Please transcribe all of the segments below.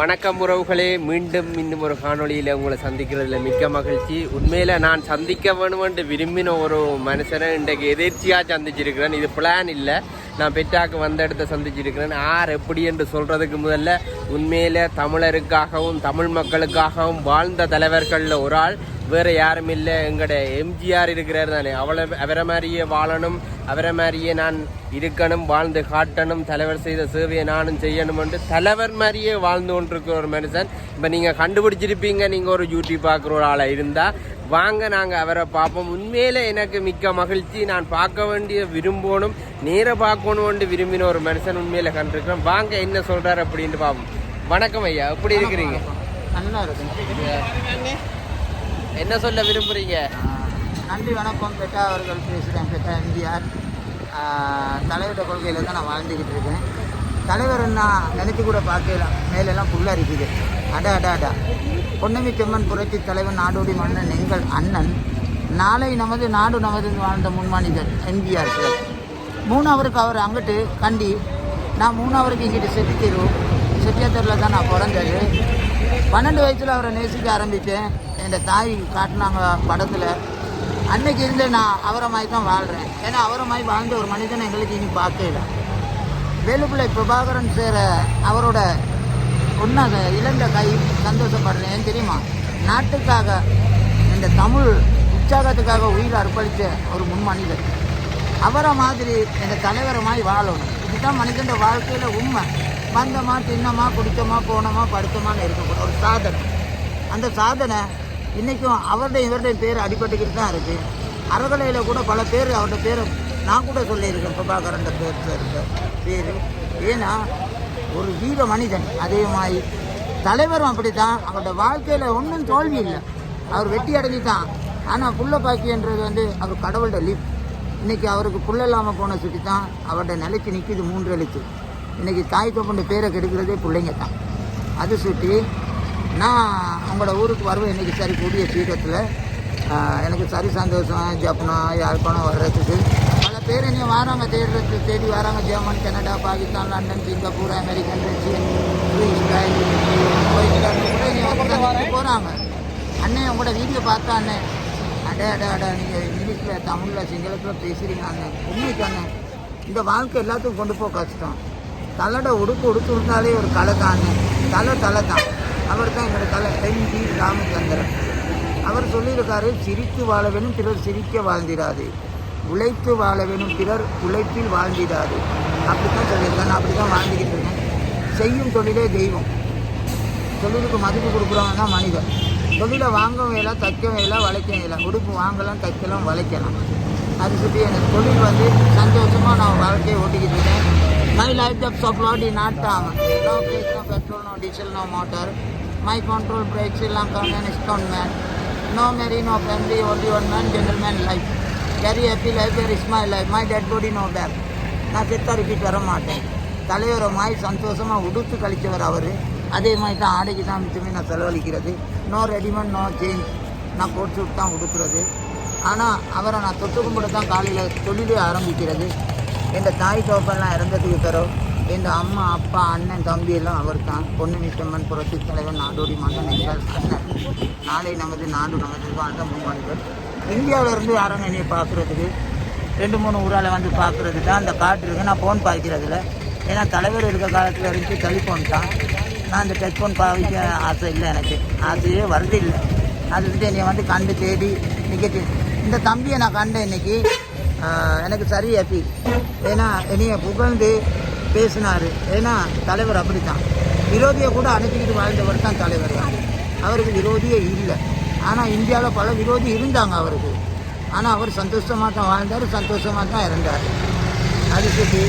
வணக்கம் உறவுகளே, மீண்டும் இன்னும் ஒரு காணொலியில் உங்களை சந்திக்கிறதுல மிக்க மகிழ்ச்சி. உண்மையில் நான் சந்திக்க வேணுமென்று விரும்பின ஒரு மனுஷனை இன்றைக்கு எதிர்ச்சியாக சந்திச்சிருக்கிறேன். இது பிளான் இல்லை, நான் பெற்றாக்கு வந்த இடத்த சந்திச்சிருக்கிறேன். யார் எப்படி என்று சொல்கிறதுக்கு முதல்ல உண்மையில் தமிழருக்காகவும் தமிழ் மக்களுக்காகவும் வாழ்ந்த தலைவர்களில் ஒரு ஆள், வேறு யாரும் இல்லை, எங்களோட எம்ஜிஆர் இருக்கிறார் தானே. அவரை மாதிரியே வாழணும், அவரை மாதிரியே நான் இருக்கணும், வாழ்ந்து காட்டணும், தலைவர் செய்த சேவையை நானும் செய்யணும் என்று தலைவர் மாதிரியே வாழ்ந்து கொண்டிருக்கிற ஒரு மனுஷன். இப்போ நீங்கள் கண்டுபிடிச்சிருப்பீங்க, நீங்கள் ஒரு யூடியூப் பார்க்குற ஒரு ஆளாக இருந்தால் வாங்க நாங்கள் அவரை பார்ப்போம். உண்மையில் எனக்கு மிக்க மகிழ்ச்சி. நான் பார்க்க வேண்டிய விரும்பணும், நேராக பார்க்கணும்னு விரும்பின ஒரு மனுஷன் உண்மையில் கண்டிருக்கிறேன். வாங்க என்ன சொல்கிறார் அப்படின்ட்டு பார்ப்போம். வணக்கம் ஐயா, எப்படி இருக்கிறீங்க? நல்லா இருக்கு. என்ன சொல்ல விரும்புகிறீங்க? நன்றி, வணக்கம். பெட்டா அவர்கள் பேசுகிறேன். பெட்டா எம்ஜிஆர் தலைவரோட கொள்கையில் தான் நான் வாழ்ந்துக்கிட்டு இருக்கேன். தலைவர் நான் நினைத்து கூட பார்க்கலாம், மேலெல்லாம் புல்லாக இருக்குது. அடா பொன்னமி செம்மன் புரட்சி தலைவர் நாடோடி மன்னன் எங்கள் அண்ணன், நாளை நமது நாடு நமது வாழ்ந்த முன்மானிதர் எம்ஜிஆர் சார். மூணாவருக்கு அவர் அங்கிட்டு கண்டி, நான் மூணாவருக்கு இங்கிட்டு செட்டியாத்தூரில் தான் நான் பிறந்தது. 12 வயசில் அவரை நேசிக்க ஆரம்பித்தேன். என் தாய் காட்டினாங்க படத்தில். அன்னைக்கு இருந்து நான் அவரை மாதிரி தான் வாழ்கிறேன். ஏன்னா அவரை மாதிரி வாழ்ந்த ஒரு மனிதனை எங்களுக்கு இனி பார்க்கல. வேலுப்பிள்ளை பிரபாகரன் சேர அவரோட ஒன்றா இழந்த கை சந்தோஷப்படுறேன். ஏன் தெரியுமா? நாட்டுக்காக, இந்த தமிழ் உற்சாகத்துக்காக உயிரை அர்ப்பணித்த ஒரு முன்மனிதர். அவரை மாதிரி எங்கள் தலைவரை மாதிரி வாழணும். இதுதான் மனிதன் வாழ்க்கையில் உண்மை. வந்தோமா, தின்னமா, குடித்தோமா, போனோமா, படுத்தோமான்னு இருக்கக்கூடாது. ஒரு சாதனை. அந்த சாதனை இன்றைக்கும் அவருடைய இவருடைய பேர் அடிபட்டுக்கிட்டு தான் இருக்குது. அறகலையில் கூட பல பேர் அவருடைய பேரை நான் கூட சொல்லியிருக்கேன், பிரபாகரன் பேர். ஏன்னா ஒரு வீர மனிதன். அதே மாதிரி தலைவரும் அப்படி தான். அவருடைய வாழ்க்கையில் ஒன்றும் தோல்வி இல்லை, அவர் வெட்டி அடைஞ்சி தான். ஆனால் புள்ள பாக்கியன்றது அவர் கடவுள்கிட்ட லீப். இன்றைக்கி அவருக்கு புள்ள இல்லாமல் போன சுட்டி தான் அவருடைய நிலைக்கு நிற்கிது 3 எழுத்து. இன்றைக்கி தாய் தோப்பண்ட பேரை கெடுக்கிறதே பிள்ளைங்க தான். அது சுட்டி நான் அவங்களோட ஊருக்கு வருவேன். இன்றைக்கி சரி கூடிய சீக்கிரத்தில் எனக்கு சரி சந்தோஷம். ஜப்னா யாழ்ப்பாணம் வர்றதுக்கு பல பேர் என்னை வராங்க, தேடி வராங்க. German, Canada, Pakistan, London, Singapore, American, Russian, Israel, கூட என்னை போகிறாங்க. அண்ணே உங்களோட வீடியோ பார்த்தா அண்ணே, அடா நீங்கள் இங்கிலீஷில் தமிழில் சிங்களத்தில் பேசுகிறீங்க அண்ணே. உண்மைக்கு அண்ணே, இந்த வாழ்க்கை எல்லாத்துக்கும் கொண்டு போக கஷ்டம். தலையோட உடுப்பு இருந்தாலே ஒரு கலை தான். தலை தான். அவர் தான் என்னோட தலை. எம்.ஜி. ராமச்சந்திரன் அவர் சொல்லியிருக்காரு, சிரித்து வாழ வேணும், பிறர் சிரிக்க வாழ்ந்திடாது. உழைத்து வாழ வேணும், பிறர் உழைப்பில் வாழ்ந்திடாது. அப்படி தான் சொல்லியிருக்கேன். நான் அப்படி தான் வாழ்ந்துக்கிட்டு இருக்கேன். செய்யும் தொழிலே தெய்வம். தொழிலுக்கு மதிப்பு கொடுக்குறவங்க தான் மனிதன். தொழிலை வாங்கவும் வேலை, தைக்கவும் வேலை, வளைக்கவும் வேலை. உடுப்பு வாங்கலாம், தைக்கலாம், வளைக்கலாம். அது சுற்றி எனக்கு தொழில் சந்தோஷமாக நான் வாழ்க்கையை ஓட்டிக்கிட்டு இருக்கேன். My life depth of Lord is not common. No brake, no petrol, no diesel, no motor. My control brake, Sri Lanka man, stone man. No marry, no family, only one man, gentleman life. Very happy life, there is my life. My dead body, no back. நான் செத்தா repeat வர மாட்டேன். தலைவரை மாதிரி சந்தோஷமாக உடுத்து கழிச்சவர் அவர். அதே மாதிரி தான் ஆடைக்கு தான் மிச்சமே நான் செலவழிக்கிறது. No readymade, no change. நான் கோட் சூட் தான் உடுக்கிறது. ஆனால் அவரை நான் தொட்டு கும்பிட தான் காலையில் தொழிலே ஆரம்பிக்கிறது. என் தாய் தோப்பெல்லாம் இறந்ததுக்கு தரோம். என் அம்மா, அப்பா, அண்ணன், தம்பி எல்லாம் அவர் தான். பொன்னமி செம்மன் புரட்சி தலைவர் நாடோடி மன்னன் எங்கள் அண்ணன். நாளை நமது நாடு நமது வாழ்ந்த முன்மனிதர். இந்தியாவிலேருந்து யாரும் என்னை பார்க்குறதுக்கு 2-3 ஊரால் பார்க்குறது தான் அந்த காட்டு இருக்குது. நான் ஃபோன் பார்க்கிறதில்ல. ஏன்னா தலைவர் இருக்க காலத்தில் இருந்து டெலிஃபோன் தான். நான் அந்த டெலிஃபோன் பாவிக்க ஆசை இல்லை, எனக்கு ஆசையே வருது இல்லை. அது என்னை கண்டு தேடி நிற்கிட்டு இந்த தம்பியை நான் கண்டேன் இன்றைக்கி. எனக்கு சரி ஹாப்பி. ஏன்னா என்னைய புகழ்ந்து பேசினார். ஏன்னா தலைவர் அப்படி தான். விரோதியை கூட அனுப்பிக்கிட்டு வாழ்ந்தவர் தான் தலைவர். அவருக்கு விரோதியே இல்லை. ஆனால் இந்தியாவில் பல விரோதி இருந்தாங்க அவருக்கு. ஆனால் அவர் சந்தோஷமாக தான் வாழ்ந்தார், சந்தோஷமாக தான் இறந்தார். அது சொல்லி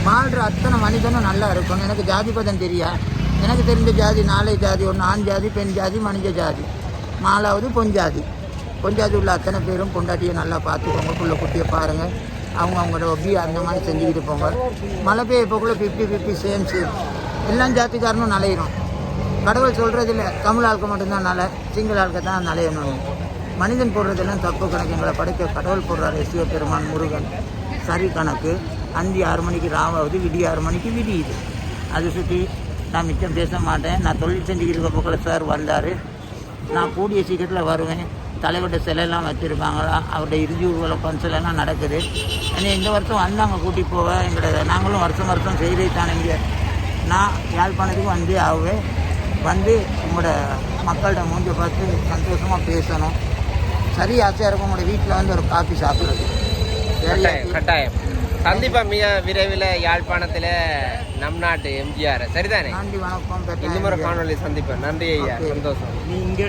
வாழ்கிற அத்தனை மனிதனும் நல்லா இருக்கணும். எனக்கு ஜாதி பதம் தெரியா. எனக்கு தெரிஞ்ச ஜாதி 4 ஜாதி. ஒன்று ஆண் ஜாதி, பெண் ஜாதி, மனித ஜாதி. 4வது பொஞ்சாதி. பொஞ்சாதி உள்ள அத்தனை பேரும் பொண்டாட்டியை நல்லா பார்த்துக்கோங்க. புள்ள குட்டியை பாருங்கள். அவங்களோட ஒப்பி அந்த மாதிரி செஞ்சுக்கிட்டு போங்க. மழை பெய்யப்போக்குள்ளே 50-50 சேம். எல்லாம் ஜாதிக்காரனும் நலையிடும். கடவுள் சொல்கிறதில்ல தமிழ் ஆளுக்கு மட்டும்தான் நலை, சிங்கள ஆளுக்கு தான் நலையணும். மனிதன் போடுறதெல்லாம் தப்பு கணக்கு. எங்களை படைக்க கடவுள் போடுறாரு. சிவ பெருமான், முருகன் சரி கணக்கு. 5-6 மணிக்கு ராவாவது, விடிய 6 மணிக்கு விடியுது. அது சுற்றி நான் மிச்சம் பேச மாட்டேன். நான் தொழில் செஞ்சுக்கிட்டு இருக்க பக்கத்தில் சார் வந்தார். நான் கூடிய சீக்கிரத்தில் வருவேன். தலைவர்கிட்ட சிலையெல்லாம் வச்சுருக்காங்களா, அவருடைய இறுதி ஊர்வல பன்சலெல்லாம் நடக்குது. ஏன்னா இந்த வருஷம் வந்து அங்கே கூட்டிகிட்டு போவேன். எங்களோட நாங்களும் வருஷம் செய்தே தானே. இங்கே நான் யாழ்ப்பாணத்துக்கு வந்தே ஆகுவேன். வந்து உங்களோட மக்கள்கிட்ட மூஞ்ச பார்த்து சந்தோஷமாக பேசணும். சரி ஆசையாக இருக்கும் உங்களோட வீட்டில் வந்து ஒரு காஃபி சாப்பிட்றது. கட்டாயம் கண்டிப்பா மிக விரைவில் யாழ்ப்பாணத்தில் நம் நாட்டு எம்ஜிஆர் சரிதானே. நன்றி, வணக்கம். இன்னும் ஒரு காணொலி சந்திப்பேன். நன்றி ஐயா, சந்தோஷம். நீ இங்கே